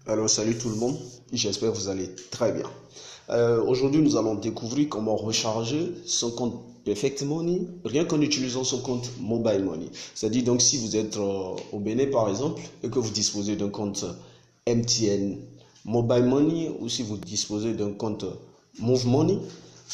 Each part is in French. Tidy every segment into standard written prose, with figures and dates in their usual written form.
Alors salut tout le monde, j'espère que vous allez très bien. Aujourd'hui nous allons découvrir comment recharger son compte Perfect Money rien qu'en utilisant son compte Mobile Money. C'est-à-dire donc si vous êtes au Bénin par exemple et que vous disposez d'un compte MTN Mobile Money ou si vous disposez d'un compte Move Money,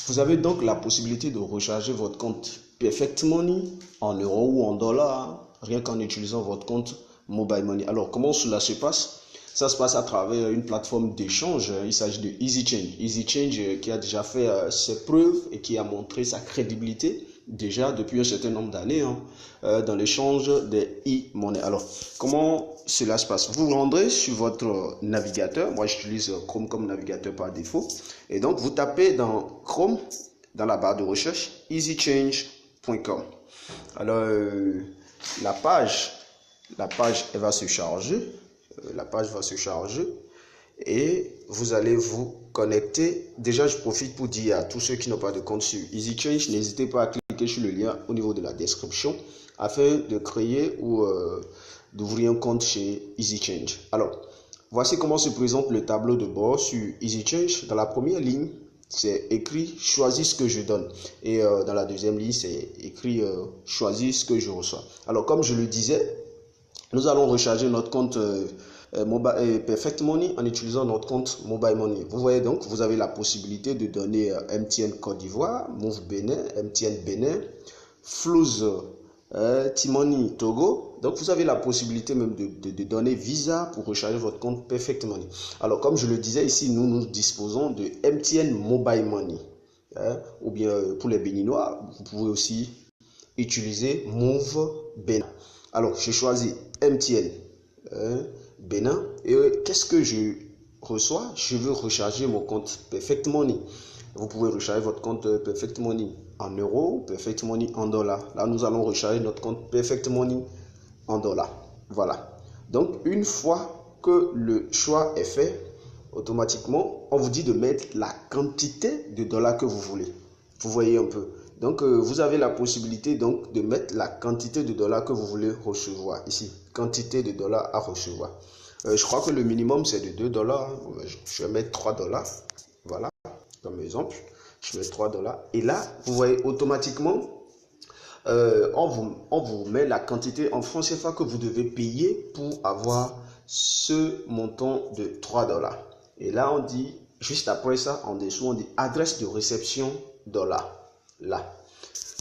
vous avez donc la possibilité de recharger votre compte Perfect Money en euros ou en dollars rien qu'en utilisant votre compte Mobile Money. Alors comment cela se passe? Ça se passe à travers une plateforme d'échange. Il s'agit de EasyChange. EasyChange qui a déjà fait ses preuves et qui a montré sa crédibilité déjà depuis un certain nombre d'années dans l'échange des e-monnaies. Alors, comment cela se passe? Vous vous rendrez sur votre navigateur. Moi, j'utilise Chrome comme navigateur par défaut. Et donc, vous tapez dans Chrome, dans la barre de recherche, easychange.com. Alors, la page, elle va se charger. La page va se charger et vous allez vous connecter. Déjà, je profite pour dire à tous ceux qui n'ont pas de compte sur EasyChange, n'hésitez pas à cliquer sur le lien au niveau de la description afin de créer ou d'ouvrir un compte chez EasyChange. Alors, voici comment se présente le tableau de bord sur EasyChange. Dans la première ligne, c'est écrit « Choisis ce que je donne » et dans la deuxième ligne, c'est écrit « Choisis ce que je reçois ». Alors, comme je le disais, nous allons recharger notre compte Perfect Money en utilisant notre compte Mobile Money. Vous voyez donc, vous avez la possibilité de donner MTN Côte d'Ivoire, Move Bénin, MTN Bénin, Flouz, Timoni Togo. Donc vous avez la possibilité même de donner Visa pour recharger votre compte Perfect Money. Alors comme je le disais ici, nous disposons de MTN Mobile Money. Ou bien pour les Béninois, vous pouvez aussi utiliser Move Bénin. Alors, j'ai choisi MTN Bénin. Et qu'est-ce que je reçois? Je veux recharger mon compte Perfect Money. Vous pouvez recharger votre compte Perfect Money en euros, Perfect Money en dollars. Là, nous allons recharger notre compte Perfect Money en dollars. Voilà. Donc, une fois que le choix est fait, automatiquement, on vous dit de mettre la quantité de dollars que vous voulez. Vous voyez un peu. Donc, vous avez la possibilité donc de mettre la quantité de dollars que vous voulez recevoir. Ici, quantité de dollars à recevoir. Je crois que le minimum, c'est de 2 dollars. Je vais mettre 3 dollars. Voilà, comme exemple. Je mets 3 dollars. Et là, vous voyez automatiquement, on vous met la quantité en francs CFA que vous devez payer pour avoir ce montant de 3 dollars. Et là, on dit, juste après ça, en dessous, on dit adresse de réception dollars. Là,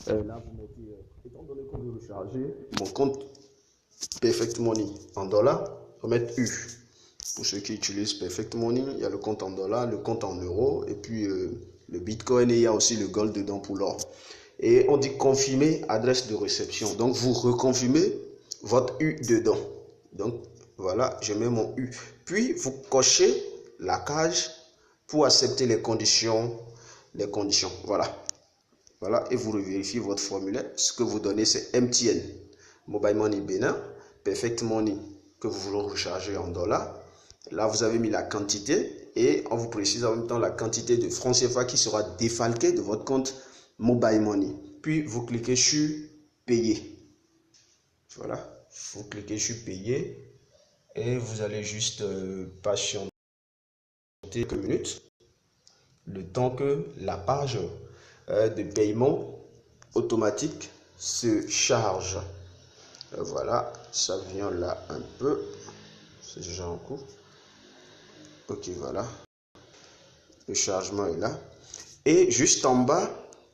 vous mettez, étant donné qu'on veut recharger mon compte Perfect Money en dollars, on va mettre U. Pour ceux qui utilisent Perfect Money, il y a le compte en dollars, le compte en euros, et puis le Bitcoin, et il y a aussi le gold dedans pour l'or. Et on dit confirmer adresse de réception. Donc, vous reconfirmez votre U dedans. Donc, voilà, je mets mon U. Puis, vous cochez la case pour accepter les conditions. Voilà. Voilà, et vous vérifiez votre formulaire. Ce que vous donnez, c'est MTN, Mobile Money Bénin, Perfect Money, que vous voulez recharger en dollars. Là, vous avez mis la quantité et on vous précise en même temps la quantité de francs CFA qui sera défalquée de votre compte Mobile Money. Puis, vous cliquez sur Payer. Voilà, vous cliquez sur Payer et vous allez juste patienter quelques minutes, le temps que la page de paiement automatique se charge. Voilà, ça vient là un peu. C'est déjà en cours. Ok, voilà. Le chargement est là. Et juste en bas,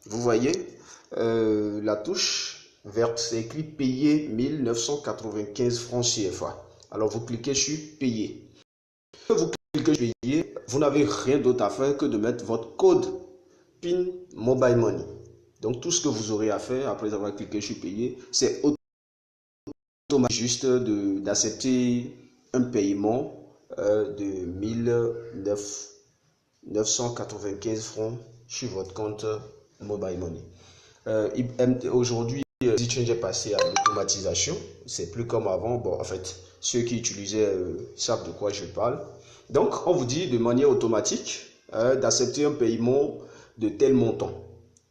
vous voyez la touche verte, c'est écrit payer 1995 francs CFA. Alors vous cliquez sur payer. Vous cliquez sur payer, vous n'avez rien d'autre à faire que de mettre votre code PIN Mobile Money. Donc tout ce que vous aurez à faire après avoir cliqué sur payer, c'est automatique juste d'accepter un paiement de 1995 francs sur votre compte Mobile Money. Aujourd'hui, EasyChange est passé à l'automatisation. C'est plus comme avant. Bon, en fait, ceux qui utilisaient savent de quoi je parle. Donc, on vous dit de manière automatique d'accepter un paiement de tel montant,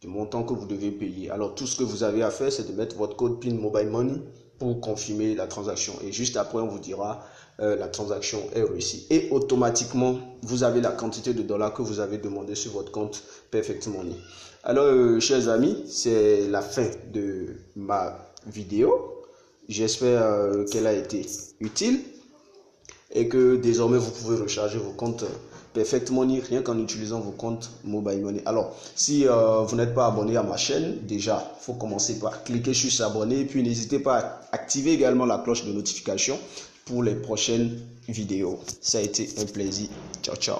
du montant que vous devez payer. Alors, tout ce que vous avez à faire, c'est de mettre votre code PIN Mobile Money pour confirmer la transaction. Et juste après, on vous dira la transaction est réussie. Et automatiquement, vous avez la quantité de dollars que vous avez demandé sur votre compte Perfect Money. Alors, chers amis, c'est la fin de ma vidéo. J'espère qu'elle a été utile et que désormais vous pouvez recharger vos comptes Perfect Money rien qu'en utilisant vos comptes Mobile Money. Alors, si vous n'êtes pas abonné à ma chaîne, déjà, il faut commencer par cliquer sur s'abonner et puis n'hésitez pas à activer également la cloche de notification pour les prochaines vidéos. Ça a été un plaisir. Ciao, ciao.